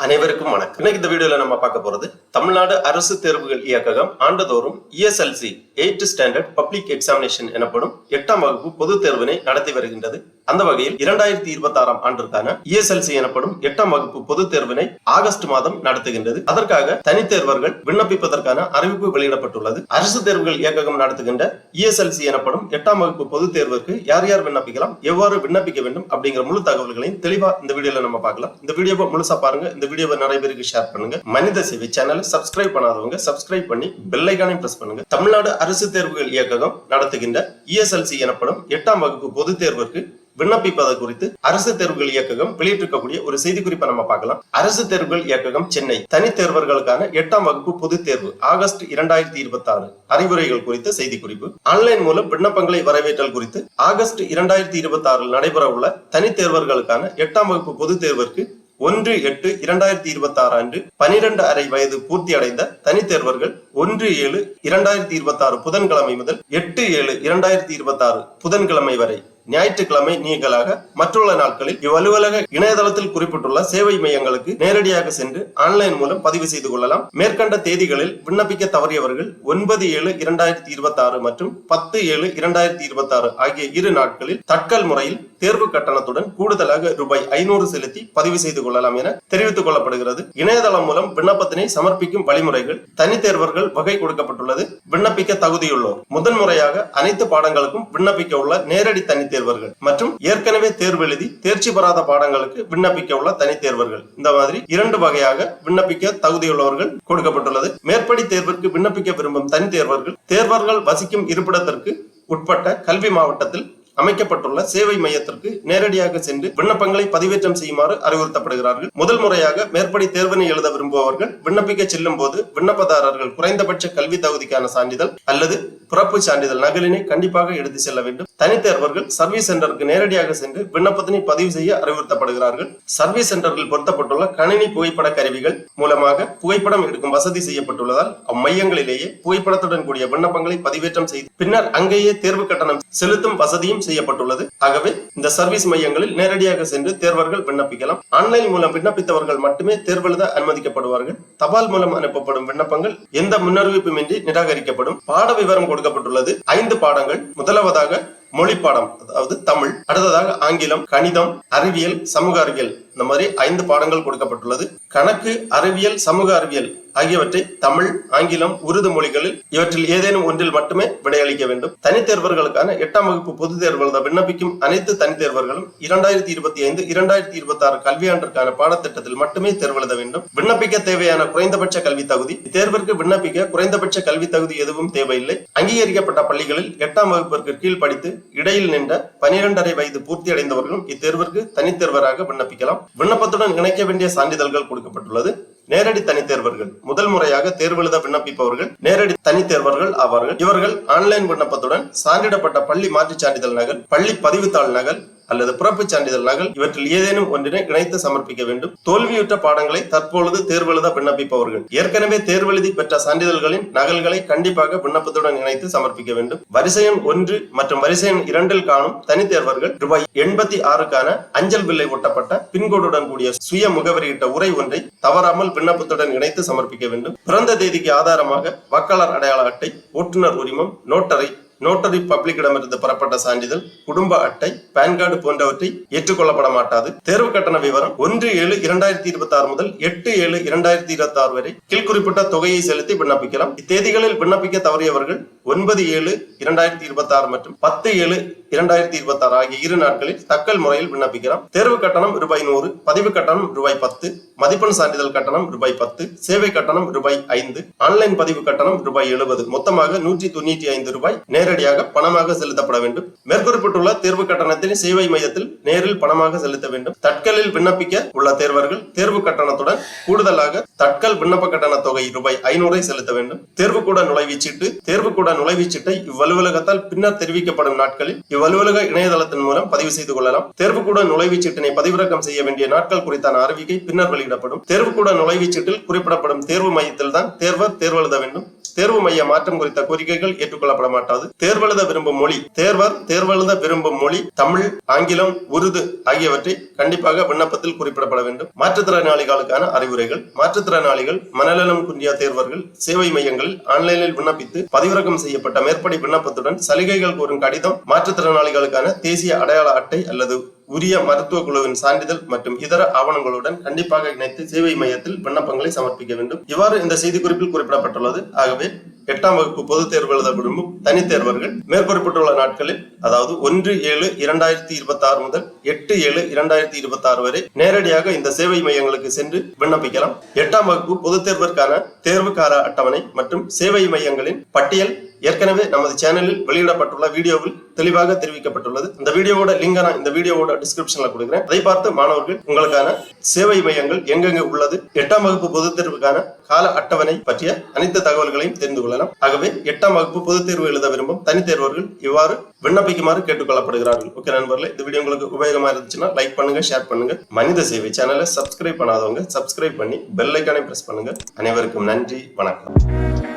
அனைவருக்கும் வணக்கம். இன்னைக்கு இந்த வீடியோல நம்ம பார்க்க போறது தமிழ்நாடு அரசு தேர்வுகள் இயக்ககம் ஆண்டுதோறும் ESLC 8th standard public examination எனப்படும் 8ஆம் வகுப்பு பொது தேர்வினை நடத்தி வருகின்றது. அந்த வகையில் 2026ஆம் ஆண்டிற்கான ESLC எனப்படும் 8ஆம் வகுப்பு பொது தேர்வினை ஆகஸ்ட் மாதம் நடத்துகின்றது. அதற்காக தனித்தேர்வர்கள் விண்ணப்பிப்பதற்கான அறிவிப்பு வெளியிடப்பட்டுள்ளது. அரசு தேர்வுகள் இயக்ககம் நடத்துகின்ற ESLC எனப்படும் 8ஆம் வகுப்பு பொது தேர்வுக்கு யார் யார் விண்ணப்பிக்கலாம், எவ்வாறு விண்ணப்பிக்க வேண்டும் அப்படிங்கிற முழு தகவல்களையும் தெளிவா இந்த வீடியோல நம்ம பார்க்கலாம். இந்த வீடியோவை முழுசா பாருங்க. இந்த வீடியோவை நிறைய பேருக்கு ஷேர் பண்ணுங்க. மனித சேவை சேனலை சப்ஸ்கிரைப் பண்ணாதவங்க சப்ஸ்கிரைப் பண்ணி பெல் ஐகானை பிரஸ் பண்ணுங்க. தமிழ்நாடு அரசு தேர்வுகள் இயக்ககம் நடத்துகின்ற ESLC எனப்படும் 8ஆம் வகுப்பு பொது தேர்விற்கு விண்ணப்பிப்பது குறித்து அரசு தேர்வுகள் இயக்ககம் வெளியிட்டிருக்கக்கூடிய ஒரு செய்தி குறிப்பை நம்ம பார்க்கலாம். அரசு தேர்வுகள் இயக்ககம் சென்னை தனித்தேர்வர்களுக்கான 8ஆம் வகுப்பு பொது தேர்வு ஆகஸ்ட் 2026 அறிவுரைகள் குறித்த செய்தி குறிப்பு. ஆன்லைன் மூலம் விண்ணப்பங்களை வரவேற்றல் குறித்து ஆகஸ்ட் 2026 நடைபெற உள்ள தனித்தேர்வர்களுக்கான 8ஆம் வகுப்பு பொது தேர்விற்கு 1/8/2026 அன்று 12.5 வயது பூர்த்தி அடைந்த தனித்தேர்வர்கள் 1/7/2026 புதன்கிழமை முதல் 8/7/2026 புதன்கிழமை வரை ஞாயிற்றுக்கிழமை நீங்களாக மற்றுள்ள நாட்களில் இவ்வலுவலக இணையதளத்தில் குறிப்பிட்டுள்ள சேவை மையங்களுக்கு நேரடியாக சென்று ஆன்லைன் மூலம் பதிவு செய்து கொள்ளலாம். மேற்கண்ட தேதிகளில் விண்ணப்பிக்க தவறியவர்கள் 9/7/2026 மற்றும் 10/7/2026 ஆகிய இரு நாட்களில் தட்கல் முறையில் தேர்வு கட்டணத்துடன் கூடுதலாக ரூபாய் 500 செலுத்தி பதிவு செய்து கொள்ளலாம் என தெரிவித்துக் கொள்ளப்படுகிறது. இணையதளம் மூலம் விண்ணப்பத்தினை சமர்ப்பிக்கும் வழிமுறைகள் தனித்தேர்வர்கள் வகை கொடுக்கப்பட்டுள்ளது. விண்ணப்பிக்க தகுதியுள்ளோர் முதன்முறையாக அனைத்து பாடங்களுக்கும் விண்ணப்பிக்க உள்ள நேரடி தனி தேர்வர்கள் மற்றும் ஏற்கனவே தேர்வு எழுதி தேர்ச்சி பெறாத பாடங்களுக்கு விண்ணப்பிக்க உள்ள தனித்தேர்வர்கள், இந்த மாதிரி 2 வகையாக விண்ணப்பிக்க தகுதியுள்ளவர்கள் கொடுக்கப்பட்டுள்ளது. மேற்படி தேர்விற்கு விண்ணப்பிக்க விரும்பும் தனித்தேர்வர்கள் தேர்வர்கள் வசிக்கும் இருப்பிடத்திற்கு உட்பட்ட கல்வி மாவட்டத்தில் அமைக்கப்பட்டுள்ள சேவை மையத்திற்கு நேரடியாக சென்று விண்ணப்பங்களை பதிவேற்றம் செய்யுமாறு அறிவுறுத்தப்படுகிறார்கள். முதல் முறையாக மேற்படி தேர்வினை எழுத விரும்புபவர்கள் விண்ணப்பிக்க செல்லும் போது விண்ணப்பதாரர்கள் குறைந்தபட்ச கல்வி தகுதிக்கான சான்றிதழ் அல்லது பிறப்பு சான்றிதழ் நகலினை கண்டிப்பாக எடுத்து செல்ல வேண்டும். தனித்தேர்வர்கள் சர்வீஸ் சென்டருக்கு நேரடியாக சென்று விண்ணப்பத்தினை பதிவு செய்ய அறிவுறுத்தப்படுகிறார்கள். சர்வீஸ் சென்டரில் பொருத்தப்பட்டுள்ள கணினி புகைப்பட கருவிகள் மூலமாக புகைப்படம் எடுக்கும் வசதி செய்யப்பட்டுள்ளதால் அம்மையங்களிலேயே புகைப்படத்துடன் கூடிய விண்ணப்பங்களை பதிவேற்றம் செய்து பின்னர் அங்கேயே தேர்வு கட்டணம் செலுத்தும் வசதியும் செய்யப்பட்டுள்ளது. ஆகவே இந்த சர்வீஸ் மையங்களில் நேரடியாக சென்று தேர்வர்கள் விண்ணப்பிக்கலாம். ஆன்லைன் மூலம் விண்ணப்பித்தவர்கள் மட்டுமே தேர்வெழுத அனுமதிக்கப்படுவார்கள். தபால் மூலம் அனுப்பப்படும் விண்ணப்பங்கள் எந்த முன்னறிவிப்புமின்றி நிராகரிக்கப்படும். பாட விவரம் கொடுக்கப்பட்டுள்ளது. 5 பாடங்கள். முதலாவதாக மொழி பாடம், அதாவது தமிழ். அடுத்ததாக ஆங்கிலம், கணிதம், அறிவியல், சமூக அறிவியல், இந்த மாதிரி 5 பாடங்கள் கொடுக்கப்பட்டுள்ளது. கணக்கு, அறிவியல், சமூக அறிவியல் ஆகியவற்றை தமிழ், ஆங்கிலம், உருது மொழிகளில் இவற்றில் ஏதேனும் ஒன்றில் மட்டுமே விடையளிக்க வேண்டும். தனித்தேர்வர்களுக்கான 8ஆம் வகுப்பு பொது தேர்வு எழுத விண்ணப்பிக்கும் அனைத்து தனித்தேர்வர்களும் 2025-2026 கல்வியாண்டிற்கான பாடத்திட்டத்தில் மட்டுமே தேர்வு எழுத வேண்டும். விண்ணப்பிக்க தேவையான குறைந்தபட்ச கல்வி தகுதி. இத்தேர்விற்கு விண்ணப்பிக்க குறைந்தபட்ச கல்வி தகுதி எதுவும் தேவையில்லை. அங்கீகரிக்கப்பட்ட பள்ளிகளில் 8ஆம் வகுப்பிற்கு கீழ் படித்து இடையில் நின்ற 12.5 வயது பூர்த்தி அடைந்தவர்களும் இத்தேர்விற்கு தனித்தேர்வராக விண்ணப்பிக்கலாம். விண்ணப்பத்துடன் இணைக்க வேண்டிய சான்றிதழ்கள் கொடுக்கப்பட்டுள்ளது. நேரடி தனித்தேர்வர்கள் முதல் முறையாக தேர்வு எழுத விண்ணப்பிப்பவர்கள் நேரடி தனித்தேர்வர்கள் ஆவார்கள். இவர்கள் ஆன்லைன் விண்ணப்பத்துடன் சான்றிடப்பட்ட பள்ளி மாற்றுச் சான்றிதழ் நகல், பள்ளி பதிவுத்தாள் நகல் அல்லது பிறப்பு சான்றிதழ் நகல் இவற்றில் ஏதேனும் ஒன்றினை இணைத்து சமர்ப்பிக்க வேண்டும். தோல்வியுற்ற பாடங்களை தற்பொழுது தேர்வு எழுத விண்ணப்பிப்பவர்கள் ஏற்கனவே தேர்வு எழுதி பெற்ற சான்றிதழ்களின் நகல்களை கண்டிப்பாக விண்ணப்பத்துடன் இணைத்து சமர்ப்பிக்க வேண்டும். வரிசை எண் 1 மற்றும் வரிசை எண் 2 காணும் தனித்தேர்வர்கள் ரூபாய் 86க்கான அஞ்சல் பில்லை ஒட்டப்பட்ட பின்கோடுடன் கூடிய சுய முகவரியிட்ட உரை ஒன்றை தவறாமல் விண்ணப்பத்துடன் இணைத்து சமர்ப்பிக்க வேண்டும். பிறந்த தேதிக்கு ஆதாரமாக வாக்காளர் அடையாள அட்டை, ஓட்டுநர் உரிமம், நோட்டரி பப்ளிக்கிடமிருந்து பெறப்பட்ட சான்றிதழ், குடும்ப அட்டை, பான் கார்டு போன்றவற்றை ஏற்றுக்கொள்ளப்பட மாட்டாது. தேர்வு கட்டண விவரம் 1/7/2026 முதல் 8/7/2026 வரை கீழ்குறிப்பிட்ட தொகையை செலுத்தி விண்ணப்பிக்கலாம். இத்தேதிகளில் விண்ணப்பிக்க தவறியவர்கள் 9/7/2026 மற்றும் 10/7/2026 ஆகிய இரு நாட்களில் தக்கல் முறையில் விண்ணப்பிக்கலாம். தேர்வு கட்டணம் ரூபாய் 100, பதிவு கட்டணம் ரூபாய் 10, மதிப்பெண் சான்றிதழ் கட்டணம் ரூபாய் 10, சேவை கட்டணம் ரூபாய் 5, ஆன்லைன் பதிவு கட்டணம் ரூபாய் 70, மொத்தமாக 195 ரூபாய் நேரடியாக பணமாக செலுத்தப்பட வேண்டும். மேற்குறிப்பிட்டுள்ள தேர்வு கட்டணத்தினை சேவை மையத்தில் நேரில் பணமாக செலுத்த வேண்டும். தட்கலில் விண்ணப்பிக்க உள்ள தேர்வர்கள் தேர்வு கட்டணத்துடன் கூடுதலாக தட்கல் விண்ணப்ப கட்டண தொகை ரூபாய் 500 செலுத்த வேண்டும். தேர்வு கூட நுழைவுச்சீட்டு, தேர்வு கூட நுழைவுச்சீட்டை இவ்வலுவலகத்தால் பின்னர் தெரிவிக்கப்படும் நாட்களில் இவ்வலுவலக இணையதளத்தின் மூலம் பதிவு செய்து கொள்ளலாம். தேர்வுக்கூட நுழைவுச்சீட்டினை பதிவிறக்கம் செய்ய வேண்டிய நாட்கள் குறித்தான அறிவிக்கை பின்னர் வெளியிடப்படும். தேர்வுக்கூட நுழைவுச்சீட்டில் குறிப்பிடப்படும் தேர்வு மையத்தில் தான் தேர்வர் தேர்வெழுத வேண்டும். தேர்வு மைய மாற்றம் குறித்த கோரிக்கைகள் ஏற்றுக்கொள்ளப்பட மாட்டாது. தேர்வெழுத விரும்பும் மொழி தேர்வர் தேர்வெழுத விரும்பும் மொழி தமிழ், ஆங்கிலம், உருது ஆகியவற்றை கண்டிப்பாக விண்ணப்பத்தில் குறிப்பிடப்பட வேண்டும். மாற்றுத்திறனாளிகளுக்கான அறிவுரைகள். மாற்றுத்திறனாளிகள், மனநலம் குன்றிய தேர்வர்கள் சேவை மையங்களில் ஆன்லைனில் விண்ணப்பித்து பதிவிறக்கம் செய்யப்பட்ட மேற்படி விண்ணப்பத்துடன் சலுகைகள் கோரும் கடிதம், மாற்றுத்திறனாளிகளுக்கான தேசிய அடையாள அட்டை அல்லது உரிய மருத்துவ குழுவின் சான்றிதழ் மற்றும் இதர ஆவணங்களுடன் கண்டிப்பாக இணைத்து சேவை மையத்தில் விண்ணப்பங்களை சமர்ப்பிக்க வேண்டும். இவ்வாறு இந்த செய்திக்குறிப்பில் குறிப்பிடப்பட்டுள்ளது. ஆகவே 8ஆம் வகுப்பு பொதுத் தேர்வு எழுத விரும்பும் தனித் தேர்வர்கள் மேற்குறிப்பிட்டுள்ள நாட்களில், அதாவது 1/7/2026 முதல் 8/7/2026 வரை நேரடியாக இந்த சேவை மையங்களுக்கு சென்று விண்ணப்பிக்கலாம். 8ஆம் வகுப்பு பொதுத் தேர்விற்கான தேர்வு கால அட்டவணை மற்றும் சேவை மையங்களின் பட்டியல் ஏற்கனவே நமது சேனலில் வெளியிடப்பட்டுள்ள வீடியோவில் தெளிவாக தெரிவிக்கப்பட்டுள்ளது. இந்த வீடியோவோட லிங்க் நான் இந்த வீடியோவோட டிஸ்கிரிப்ஷன்ல கொடுக்கிறேன். அதை பார்த்து மாணவர்கள் உங்களுக்கான சேவை மையங்கள் எங்கெங்க உள்ளது, 8ஆம் வகுப்பு பொதுத் தேர்வுக்கான கால அட்டவணை பற்றிய அனைத்து தகவல்களையும் தெரிந்து கொள்ளலாம். ஆகவே 8ஆம் வகுப்பு பொதுத் தேர்வு எழுத விரும்பும் தனித் தேர்வர்கள் இவ்வாறு விண்ணப்பிக்குமாறு கேட்டுக்கொள்ளப்படுகிறார்கள். ஓகே நண்பர்களே, இந்த வீடியோ உங்களுக்கு உபயோகமா இருந்துச்சுன்னா லைக் பண்ணுங்க, ஷேர் பண்ணுங்க. மனித சேவை சேனலை சப்ஸ்கிரைப் பண்ணாதவங்க சப்ஸ்கிரைப் பண்ணி பெல் ஐக்கானை பிரஸ் பண்ணுங்க. அனைவருக்கும் நன்றி, வணக்கம்.